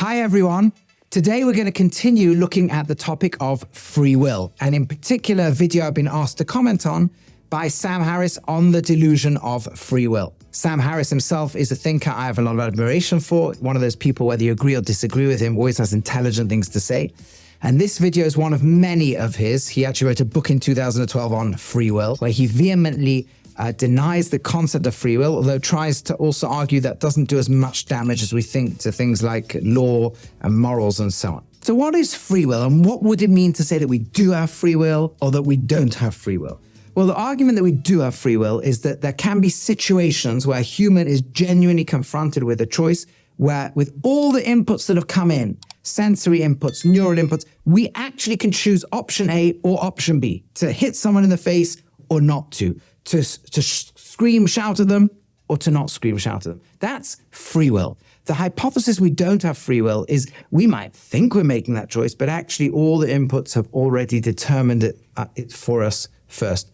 Hi everyone. Today we're going to continue looking at the topic of free will, and in particular a video I've been asked to comment on by Sam Harris on the delusion of free will. Sam Harris himself is a thinker I have a lot of admiration for. One of those people, whether you agree or disagree with him, always has intelligent things to say. And this video is one of many of his. He actually wrote a book in 2012 on free will, where he vehemently denies the concept of free will, although tries to also argue that doesn't do as much damage as we think to things like law and morals and so on. So what is free will, and what would it mean to say that we do have free will or that we don't have free will? Well, the argument that we do have free will is that there can be situations where a human is genuinely confronted with a choice where, with all the inputs that have come in, sensory inputs, neural inputs, we actually can choose option A or option B, to hit someone in the face or not to scream, shout at them, or to not scream, shout at them. That's free will. The hypothesis we don't have free will is we might think we're making that choice, but actually all the inputs have already determined it for us first.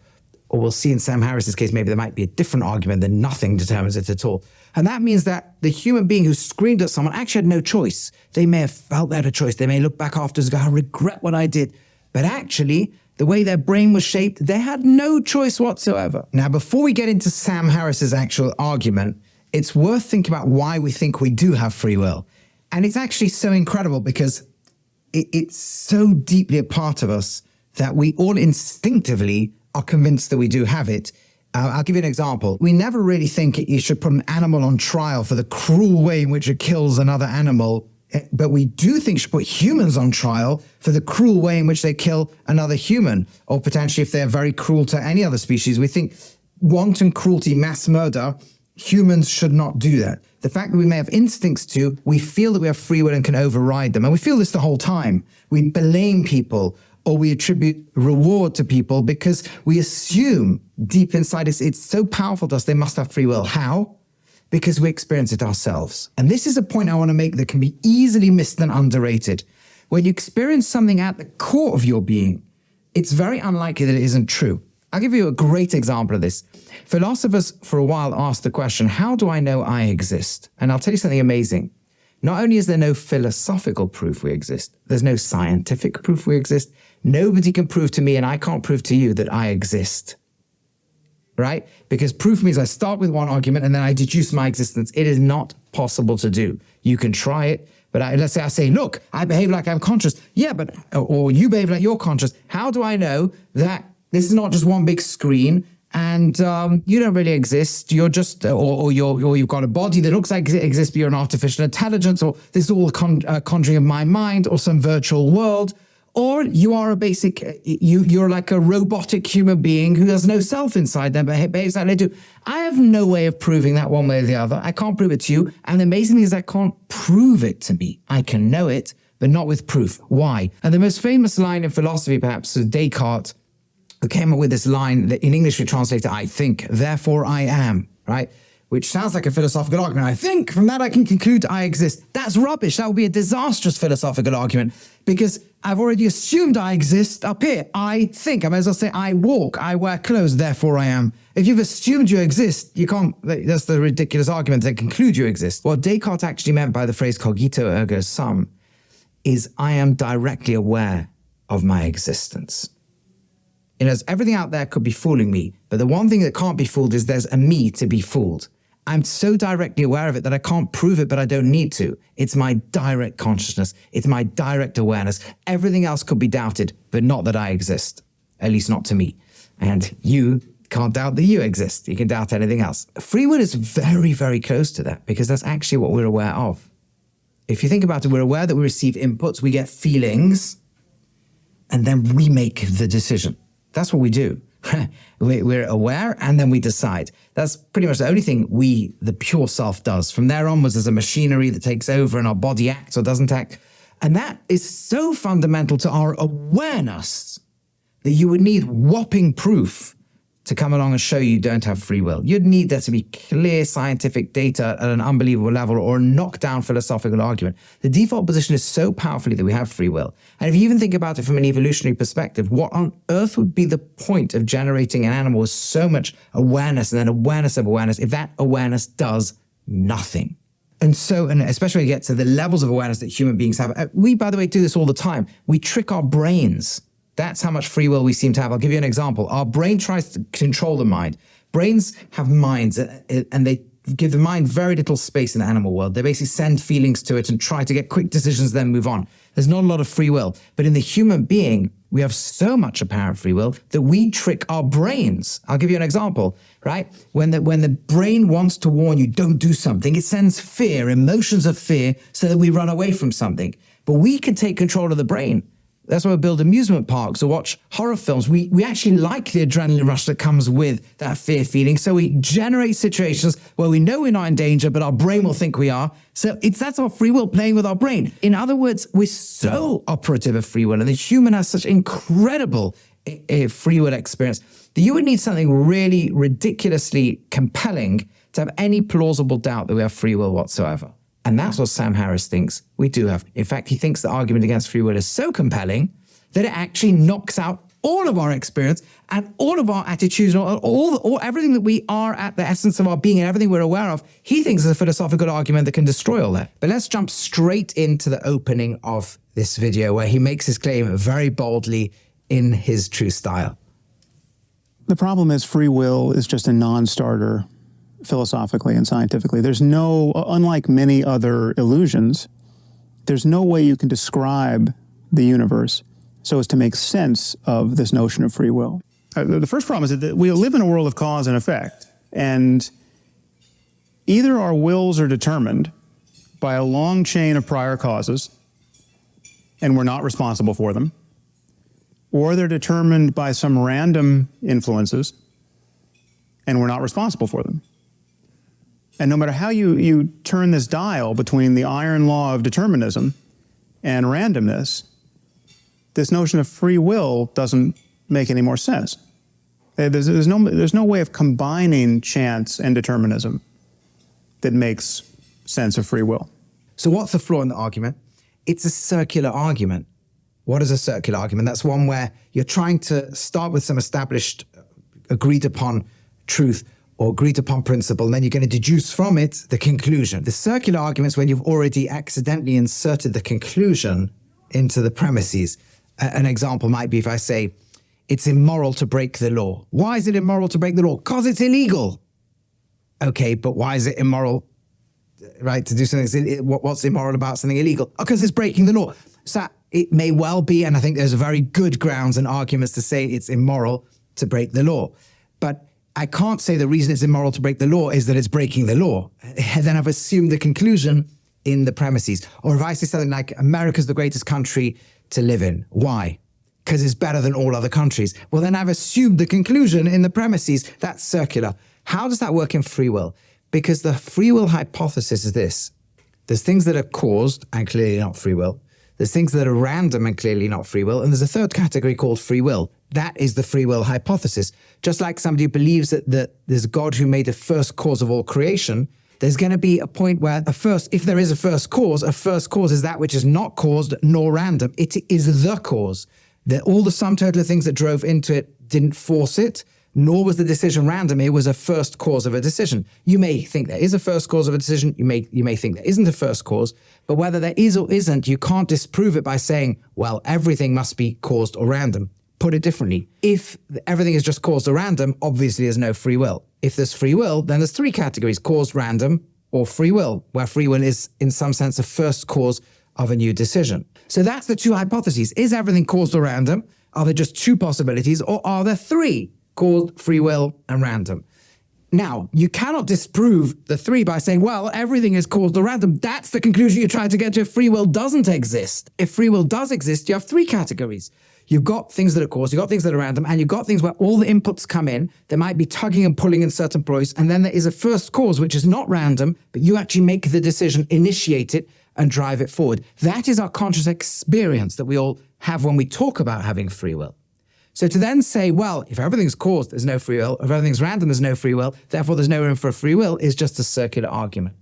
Or we'll see in Sam Harris's case, maybe there might be a different argument that nothing determines it at all. And that means that the human being who screamed at someone actually had no choice. They may have felt they had a choice. They may look back afterwards and go, I regret what I did. But actually, the way their brain was shaped, they had no choice whatsoever. Now, before we get into Sam Harris's actual argument, it's worth thinking about why we think we do have free will. And it's actually so incredible because it's so deeply a part of us that we all instinctively are convinced that we do have it. I'll give you an example. We never really think you should put an animal on trial for the cruel way in which it kills another animal, but we do think you should put humans on trial for the cruel way in which they kill another human, or potentially if they're very cruel to any other species. We think wanton cruelty, mass murder, humans should not do that. The fact that we may have instincts to, we feel that we have free will and can override them. And we feel this the whole time. We blame people or we attribute reward to people because we assume deep inside us, it's so powerful to us, they must have free will. How? Because we experience it ourselves. And this is a point I want to make that can be easily missed and underrated. When you experience something at the core of your being, it's very unlikely that it isn't true. I'll give you a great example of this. Philosophers for a while asked the question, how do I know I exist? And I'll tell you something amazing. Not only is there no philosophical proof we exist, there's no scientific proof we exist. Nobody can prove to me, and I can't prove to you, that I exist. Right? Because proof means I start with one argument and then I deduce my existence. It is not possible to do. You can try it, but let's say I say, look, I behave like I'm conscious. Yeah, or you behave like you're conscious. How do I know that this is not just one big screen and you don't really exist? You're just, or you've got a body that looks like it exists, but you're an artificial intelligence, or this is all conjuring of my mind, or some virtual world. Or you are a basic, you're like a robotic human being who has no self inside them, but behaves like they do. I have no way of proving that one way or the other. I can't prove it to you. And the amazing thing is I can't prove it to me. I can know it, but not with proof. Why? And the most famous line in philosophy, perhaps, is Descartes, who came up with this line that in English we translate to, I think, therefore I am, right? Which sounds like a philosophical argument. I think, from that I can conclude I exist. That's rubbish. That would be a disastrous philosophical argument because I've already assumed I exist up here. I think. I may as well say I walk, I wear clothes, therefore I am. If you've assumed you exist, you can't, that's the ridiculous argument to conclude you exist. What Descartes actually meant by the phrase cogito ergo sum is I am directly aware of my existence. You know, everything out there could be fooling me, but the one thing that can't be fooled is there's a me to be fooled. I'm so directly aware of it that I can't prove it, but I don't need to. It's my direct consciousness. It's my direct awareness. Everything else could be doubted, but not that I exist, at least not to me. And you can't doubt that you exist. You can doubt anything else. Free will is very, very close to that because that's actually what we're aware of. If you think about it, we're aware that we receive inputs, we get feelings, and then we make the decision. That's what we do. We're aware and then we decide. That's pretty much the only thing the pure self, does. From there onwards, there's a machinery that takes over and our body acts or doesn't act. And that is so fundamental to our awareness that you would need whopping proof to come along and show you don't have free will. You'd need there to be clear scientific data at an unbelievable level or a knockdown philosophical argument. The default position is so powerfully that we have free will. And if you even think about it from an evolutionary perspective, what on earth would be the point of generating an animal with so much awareness and then awareness of awareness if that awareness does nothing? And especially when you get to the levels of awareness that human beings have. We, by the way, do this all the time. We trick our brains. That's how much free will we seem to have. I'll give you an example. Our brain tries to control the mind. Brains have minds, and they give the mind very little space in the animal world. They basically send feelings to it and try to get quick decisions, then move on. There's not a lot of free will. But in the human being, we have so much apparent free will that we trick our brains. I'll give you an example, right? When the brain wants to warn you, don't do something, it sends fear, emotions of fear, so that we run away from something. But we can take control of the brain. That's why we build amusement parks or watch horror films. We actually like the adrenaline rush that comes with that fear feeling. So we generate situations where we know we're not in danger, but our brain will think we are. So that's our free will playing with our brain. In other words, we're so operative of free will, and the human has such incredible free will experience that you would need something really ridiculously compelling to have any plausible doubt that we have free will whatsoever. And that's what Sam Harris thinks we do have. In fact, he thinks the argument against free will is so compelling that it actually knocks out all of our experience and all of our attitudes, all everything that we are at the essence of our being and everything we're aware of. He thinks is a philosophical argument that can destroy all that. But let's jump straight into the opening of this video where he makes his claim very boldly in his true style. The problem is free will is just a non-starter philosophically and scientifically. There's no, unlike many other illusions, there's no way you can describe the universe so as to make sense of this notion of free will. The first problem is that we live in a world of cause and effect, and either our wills are determined by a long chain of prior causes, and we're not responsible for them, or they're determined by some random influences, and we're not responsible for them. And no matter how you turn this dial between the iron law of determinism and randomness, this notion of free will doesn't make any more sense. There's no way of combining chance and determinism that makes sense of free will. So what's the flaw in the argument? It's a circular argument. What is a circular argument? That's one where you're trying to start with some established, agreed upon truth or agreed upon principle, and then you're going to deduce from it the conclusion. The circular argument is when you've already accidentally inserted the conclusion into the premises. An example might be if I say, it's immoral to break the law. Why is it immoral to break the law? Because it's illegal. Okay, but why is it immoral, right, to do something? What's immoral about something illegal? Because it's breaking the law. So it may well be, and I think there's very good grounds and arguments to say it's immoral to break the law. But I can't say the reason it's immoral to break the law is that it's breaking the law. Then I've assumed the conclusion in the premises. Or if I say something like, America's the greatest country to live in. Why? Because it's better than all other countries. Well, then I've assumed the conclusion in the premises. That's circular. How does that work in free will? Because the free will hypothesis is this. There's things that are caused and clearly not free will. There's things that are random and clearly not free will. And there's a third category called free will. That is the free will hypothesis. Just like somebody who believes that there's a God who made the first cause of all creation, there's going to be a point where if there is a first cause is that which is not caused nor random. It is the cause. That all the sum total of things that drove into it didn't force it, nor was the decision random. It was a first cause of a decision. You may think there is a first cause of a decision. You may think there isn't a first cause, but whether there is or isn't, you can't disprove it by saying, well, everything must be caused or random. Put it differently. If everything is just caused or random, obviously there's no free will. If there's free will, then there's three categories: caused, random, or free will, where free will is in some sense a first cause of a new decision. So that's the two hypotheses. Is everything caused or random? Are there just two possibilities, or are there three? Caused, free will, and random. Now, you cannot disprove the three by saying, well, everything is caused or random. That's the conclusion you're trying to get to if free will doesn't exist. If free will does exist, you have three categories. You've got things that are caused, you've got things that are random, and you've got things where all the inputs come in. There might be tugging and pulling in certain points, and then there is a first cause, which is not random, but you actually make the decision, initiate it, and drive it forward. That is our conscious experience that we all have when we talk about having free will. So to then say, well, if everything's caused, there's no free will. If everything's random, there's no free will. Therefore, there's no room for a free will is just a circular argument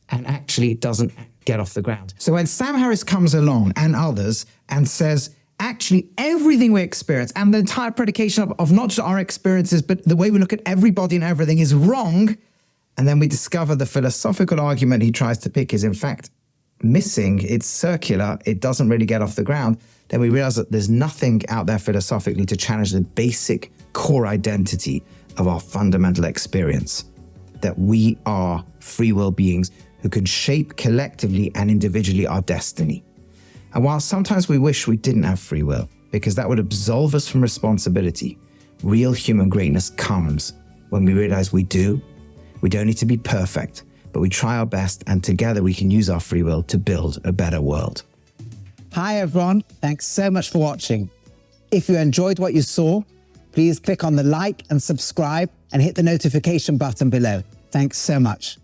and actually doesn't get off the ground. So when Sam Harris comes along and others and says, actually, everything we experience and the entire predication of not just our experiences, but the way we look at everybody and everything is wrong, and then we discover the philosophical argument he tries to pick is in fact missing, it's circular, it doesn't really get off the ground, then we realize that there's nothing out there philosophically to challenge the basic core identity of our fundamental experience, that we are free will beings who can shape collectively and individually our destiny. And while sometimes we wish we didn't have free will, because that would absolve us from responsibility, real human greatness comes when we realize we do. We don't need to be perfect, but we try our best, and together we can use our free will to build a better world. Hi everyone, thanks so much for watching. If you enjoyed what you saw, please click on the like and subscribe and hit the notification button below. Thanks so much.